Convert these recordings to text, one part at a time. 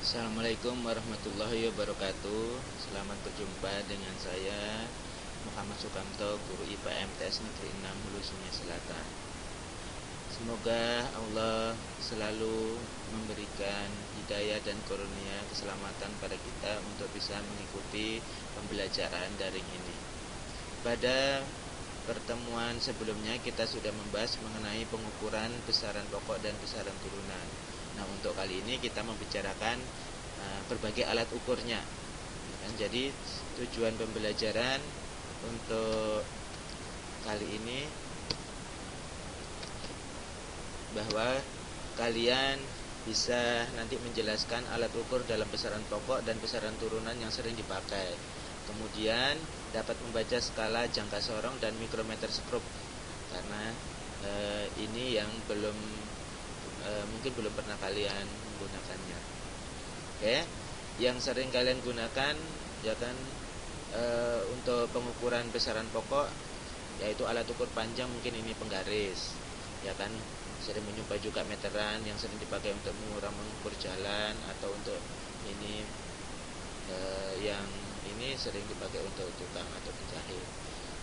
Assalamualaikum warahmatullahi wabarakatuh. Selamat berjumpa dengan saya Muhammad Sukamto, Guru IPA MTS Negeri 6 Hulu Sungai Selatan. Semoga Allah selalu memberikan hidayah dan karunia keselamatan pada kita untuk bisa mengikuti pembelajaran daring ini. Pada pertemuan sebelumnya kita sudah membahas mengenai pengukuran besaran pokok dan besaran turunan. Nah, untuk kali ini kita membicarakan berbagai alat ukurnya. Jadi tujuan pembelajaran untuk kali ini bahwa kalian bisa nanti menjelaskan alat ukur dalam besaran pokok dan besaran turunan yang sering dipakai. Kemudian dapat membaca skala jangka sorong dan mikrometer skrup, karena ini yang mungkin belum pernah kalian menggunakannya. Oke, yang sering kalian gunakan ya kan untuk pengukuran besaran pokok yaitu alat ukur panjang, mungkin ini penggaris ya kan, sering menjumpai juga meteran yang sering dipakai untuk mengukur jalan, atau untuk ini yang ini sering dipakai untuk tukang atau penjahit.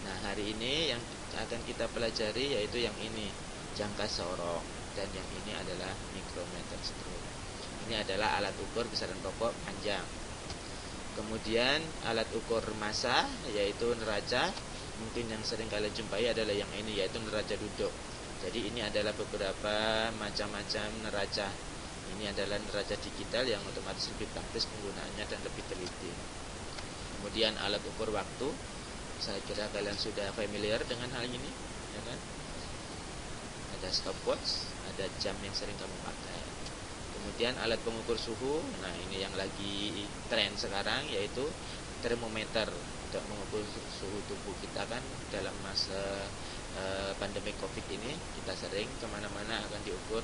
Nah, hari ini yang akan kita pelajari yaitu yang ini, jangka sorong, dan yang ini adalah mikrometer skrup. Ini adalah alat ukur besaran pokok panjang. Kemudian alat ukur massa yaitu neraca, mungkin yang sering kalian jumpai adalah yang ini, yaitu neraca duduk. Jadi ini adalah beberapa macam-macam neraca. Ini adalah neraca digital yang otomatis lebih praktis penggunaannya dan lebih teliti. Kemudian alat ukur waktu, saya kira kalian sudah familiar dengan hal ini, ya kan? Ada stopwatch, ada jam yang sering kamu pakai. Kemudian alat pengukur suhu, nah ini yang lagi tren sekarang, yaitu termometer untuk mengukur suhu tubuh kita kan. Dalam masa pandemi COVID ini kita sering kemana-mana akan diukur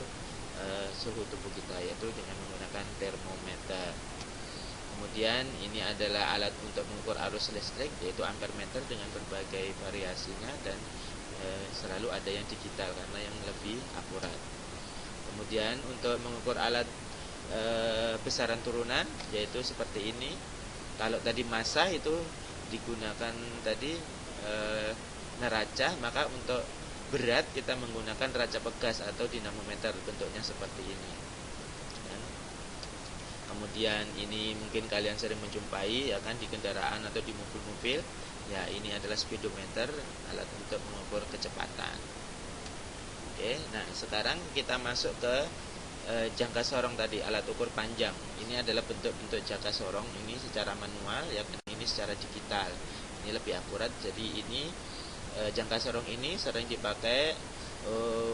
suhu tubuh kita, yaitu dengan menggunakan termometer. Kemudian ini adalah alat untuk mengukur arus listrik, yaitu ampermeter dengan berbagai variasinya, dan selalu ada yang digital karena yang lebih akurat. Kemudian untuk mengukur alat besaran turunan, yaitu seperti ini. Kalau tadi massa itu digunakan tadi neraca, maka untuk berat kita menggunakan neraca pegas atau dinamometer, bentuknya seperti ini. Kemudian ini mungkin kalian sering menjumpai ya kan di kendaraan atau di mobil-mobil. Ya, ini adalah speedometer, alat untuk mengukur kecepatan. Oke, nah sekarang kita masuk ke jangka sorong tadi, alat ukur panjang. Ini adalah bentuk-bentuk jangka sorong ini secara manual ya kan, ini secara digital. Ini lebih akurat. Jadi ini jangka sorong ini sering dipakai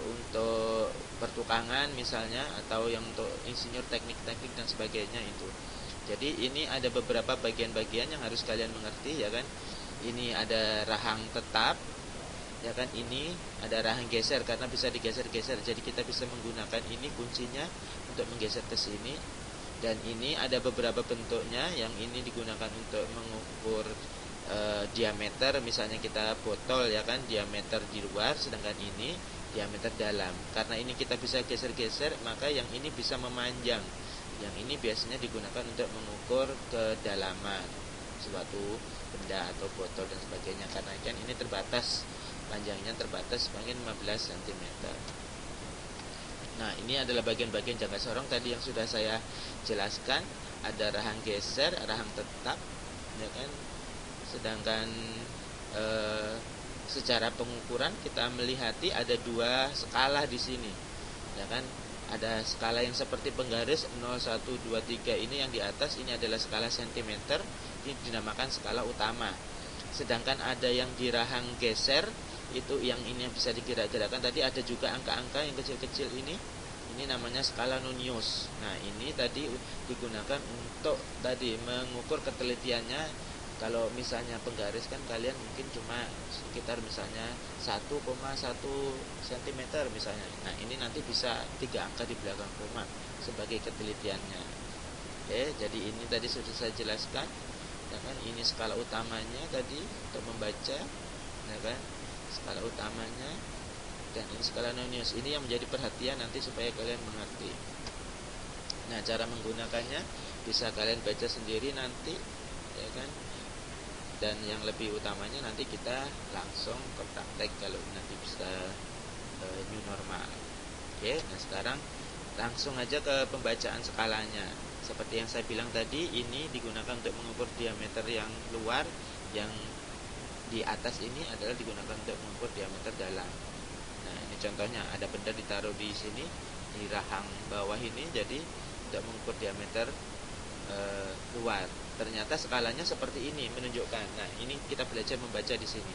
untuk pertukangan misalnya, atau yang untuk insinyur teknik-teknik dan sebagainya itu. Jadi ini ada beberapa bagian-bagian yang harus kalian mengerti ya kan. Ini ada rahang tetap ya kan, ini ada rahang geser karena bisa digeser-geser. Jadi kita bisa menggunakan ini kuncinya untuk menggeser ke sini. Dan ini ada beberapa bentuknya, yang ini digunakan untuk mengukur diameter, misalnya kita botol ya kan, diameter di luar, sedangkan ini diameter dalam. Karena ini kita bisa geser-geser, maka yang ini bisa memanjang. Yang ini biasanya digunakan untuk mengukur kedalaman suatu benda atau botol dan sebagainya, karena kan ini terbatas, panjangnya terbatas paling 15 cm. Nah, ini adalah bagian-bagian jangka sorong tadi yang sudah saya jelaskan. Ada rahang geser, rahang tetap ya kan. Sedangkan secara pengukuran kita melihati ada dua skala di sini ya kan. Ada skala yang seperti penggaris 0, 1, 2, 3 ini, yang di atas ini adalah skala sentimeter, ini dinamakan skala utama. Sedangkan ada yang di rahang geser, itu yang ini yang bisa digerak-gerakkan. Tadi ada juga angka-angka yang kecil-kecil ini namanya skala Nonius. Nah, ini tadi digunakan untuk tadi mengukur ketelitiannya. Kalau misalnya penggaris kan kalian mungkin cuma sekitar misalnya 1,1 cm misalnya. Nah, ini nanti bisa 3 angka di belakang koma sebagai ketelitiannya. Oke, jadi ini tadi sudah saya jelaskan ya kan. Ini skala utamanya tadi untuk membaca ya kan, skala utamanya. Dan ini skala Nonius, ini yang menjadi perhatian nanti supaya kalian mengerti. Nah, cara menggunakannya bisa kalian baca sendiri nanti, ya kan. Dan yang lebih utamanya nanti kita langsung ke praktek kalau nanti bisa new normal. Oke, nah sekarang langsung aja ke pembacaan skalanya. Seperti yang saya bilang tadi, ini digunakan untuk mengukur diameter yang luar, yang di atas ini adalah digunakan untuk mengukur diameter dalam. Nah, ini contohnya, ada benda ditaruh di sini, di rahang bawah ini, jadi untuk mengukur diameter luar. Ternyata skalanya seperti ini menunjukkan. Nah, ini kita belajar membaca di sini.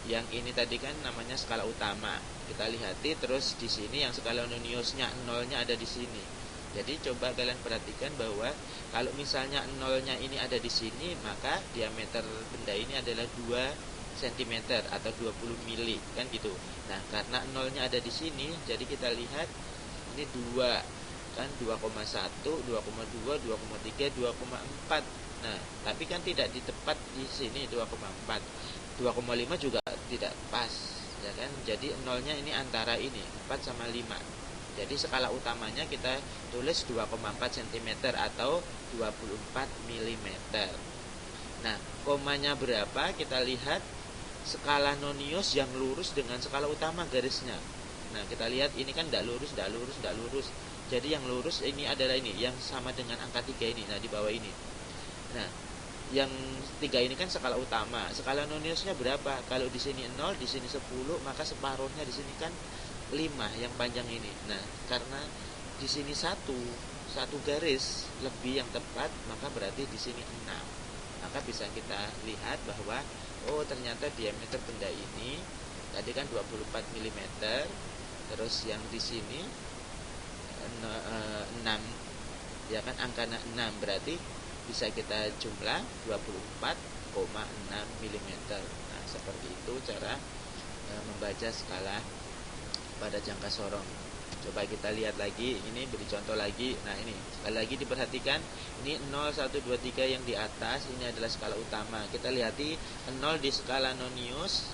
Yang ini tadi kan namanya skala utama. Kita lihati, terus di sini yang skala noniusnya nolnya ada di sini. Jadi coba kalian perhatikan bahwa kalau misalnya nolnya ini ada di sini, maka diameter benda ini adalah 2 cm atau 20 mili, kan gitu. Nah, karena nolnya ada di sini, jadi kita lihat ini 2 kan, 2,1, 2,2, 2,3, 2,4. Nah, tapi kan tidak di tepat di sini 2,4. 2,5 juga tidak pas, ya kan? Jadi nolnya ini antara ini 4 sama 5. Jadi skala utamanya kita tulis 2,4 cm atau 24 mm. Nah, komanya berapa? Kita lihat skala nonius yang lurus dengan skala utama garisnya. Nah, kita lihat ini kan tidak lurus, tidak lurus, tidak lurus. Jadi yang lurus ini adalah ini, yang sama dengan angka 3 ini. Nah, di bawah ini. Nah, yang 3 ini kan skala utama. Skala noniusnya berapa? Kalau di sini 0, di sini 10, maka separuhnya di sini kan 5 yang panjang ini. Nah, karena di sini satu garis lebih yang tepat, maka berarti di sini 6. Maka bisa kita lihat bahwa oh, ternyata diameter benda ini tadi kan 24 mm, terus yang di sini 6, ya kan, angka 6, berarti bisa kita jumlah 24,6 mm. Nah, seperti itu cara membaca skala pada jangka sorong. Coba kita lihat lagi, ini beri contoh lagi. Nah, ini sekali lagi diperhatikan, ini 0, 1, 2, 3 yang di atas ini adalah skala utama. Kita lihati 0 di skala nonius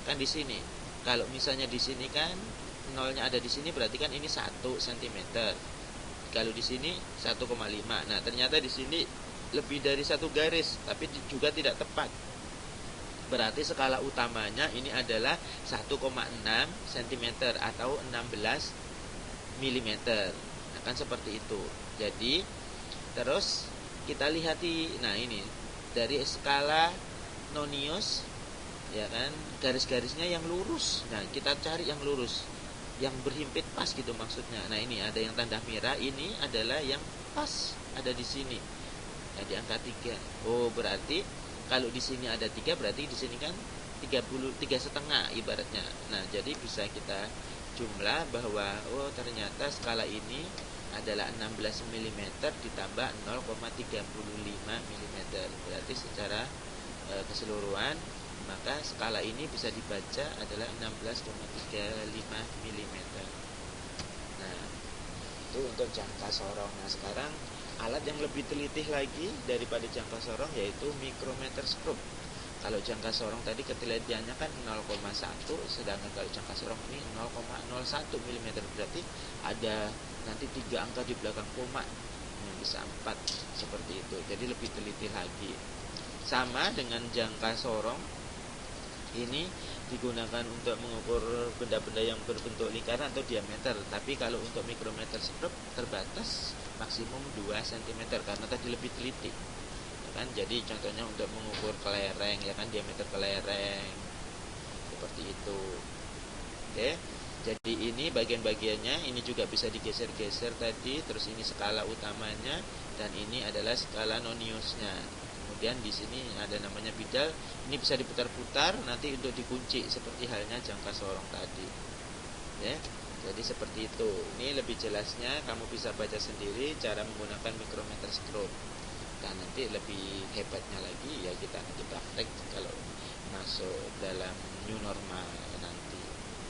kan di sini. Kalau misalnya di sini kan nolnya ada di sini, berarti kan ini 1 cm. Kalau di sini 1,5. Nah, ternyata di sini lebih dari 1 garis, tapi juga tidak tepat. Berarti skala utamanya ini adalah 1,6 cm atau 16 mm. Nah, kan seperti itu. Jadi terus kita lihati, nah ini dari skala nonius, ya kan, garis-garisnya yang lurus. Nah, kita cari yang lurus, yang berhimpit pas gitu maksudnya. Nah, ini ada yang tanda merah, ini adalah yang pas ada di sini. Nah, di angka 3. Oh, berarti kalau di sini ada 3, berarti di sini kan 33,5 ibaratnya. Nah, jadi bisa kita jumlah bahwa oh, ternyata skala ini adalah 16 mm ditambah 0,35 mm. Berarti secara keseluruhan maka skala ini bisa dibaca adalah 16,35 mm. Nah, itu untuk jangka sorong. Nah, sekarang alat yang lebih teliti lagi daripada jangka sorong yaitu micrometer scope. Kalau jangka sorong tadi ketelitiannya kan 0,1, sedangkan kalau jangka sorong ini 0,01 mm. Berarti ada nanti 3 angka di belakang koma, bisa 4 seperti itu. Jadi lebih teliti lagi. Sama dengan jangka sorong, ini digunakan untuk mengukur benda-benda yang berbentuk lingkaran atau diameter. Tapi kalau untuk micrometer scope terbatas maksimum 2 cm karena tadi lebih teliti. Kan, jadi contohnya untuk mengukur kelereng, ya kan, diameter kelereng seperti itu. Oke, jadi ini bagian-bagiannya, ini juga bisa digeser-geser tadi. Terus ini skala utamanya dan ini adalah skala noniusnya. Kemudian di sini ada namanya bidal, ini bisa diputar-putar nanti untuk dikunci seperti halnya jangka sorong tadi. Ya, jadi seperti itu. Ini lebih jelasnya kamu bisa baca sendiri cara menggunakan micrometer scope. Dan nanti lebih hebatnya lagi ya kita nanti praktek kalau masuk dalam new normal nanti.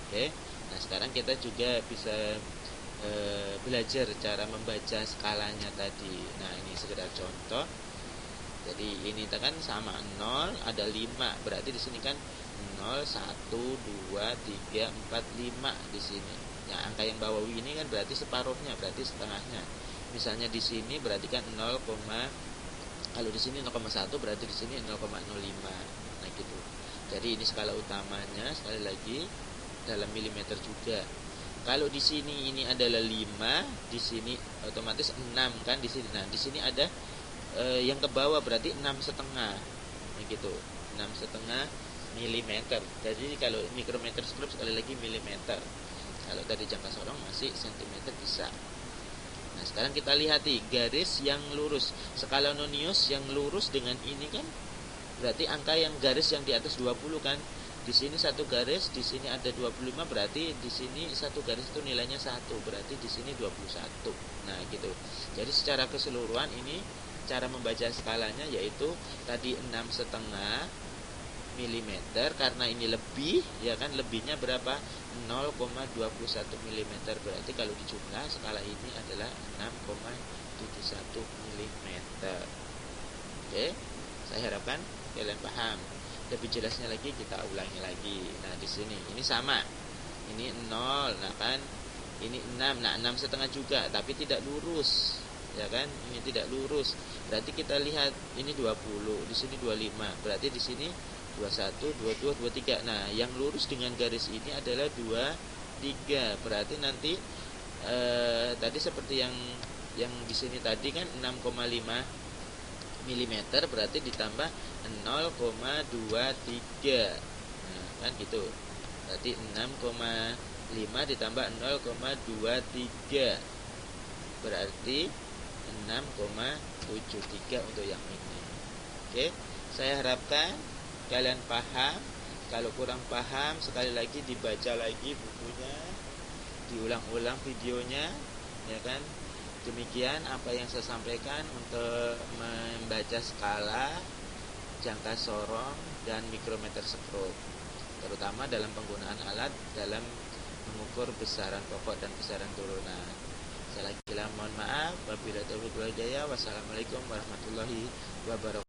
Oke. Nah, sekarang kita juga bisa belajar cara membaca skalanya tadi. Nah, ini sekedar contoh. Jadi ini kan sama 0, ada 5. Berarti di sini kan 0, 1, 2, 3, 4, 5 di sini. Nah, angka yang bawah ini kan berarti separuhnya, berarti setengahnya. Misalnya di sini berarti kan 0, kalau di sini 0,1 berarti di sini 0,05. Nah gitu. Jadi ini skala utamanya, sekali lagi dalam milimeter juga. Kalau di sini ini adalah 5, di sini otomatis 6 kan di sini. Nah, di sini ada yang ke bawah berarti 6,5. Nah gitu. 6,5 milimeter. Jadi kalau mikrometer skrup sekali lagi milimeter. Kalau tadi jangka sorong masih sentimeter bisa. Nah, sekarang kita lihat nih garis yang lurus. Skala nonius yang lurus dengan ini kan berarti angka yang garis yang di atas 20 kan. Di sini satu garis, di sini ada 25, berarti di sini satu garis itu nilainya 1, berarti di sini 21. Nah, gitu. Jadi secara keseluruhan ini cara membaca skalanya yaitu tadi 6,5 milimeter, karena ini lebih, ya kan, lebihnya berapa? 0,21 milimeter. Berarti kalau dijumlah skala ini adalah 6,71 milimeter. Oke, saya harapkan kalian paham. Lebih jelasnya lagi kita ulangi lagi. Nah, di sini ini sama. Ini 0, nah kan ini 6. Nah, 6,5 juga, tapi tidak lurus. Ya kan? Ini tidak lurus. Berarti kita lihat ini 20, di sini 25. Berarti di sini 21, 22, 23. Nah, yang lurus dengan garis ini adalah 23. Berarti nanti tadi seperti yang di sini tadi kan 6,5 milimeter, berarti ditambah 0,23. Nah, kan gitu. Berarti 6,5 ditambah 0,23 berarti 6,73 untuk yang ini. Oke, saya harapkan kalian paham. Kalau kurang paham, sekali lagi dibaca lagi bukunya, diulang-ulang videonya, ya kan. Demikian apa yang saya sampaikan untuk membaca skala, jangka sorong, dan mikrometer skrup, terutama dalam penggunaan alat dalam mengukur besaran pokok dan besaran turunan. Saya lagi mohon maaf. Wabillahi taufiq wal hidayah. Wassalamualaikum warahmatullahi wabarakatuh.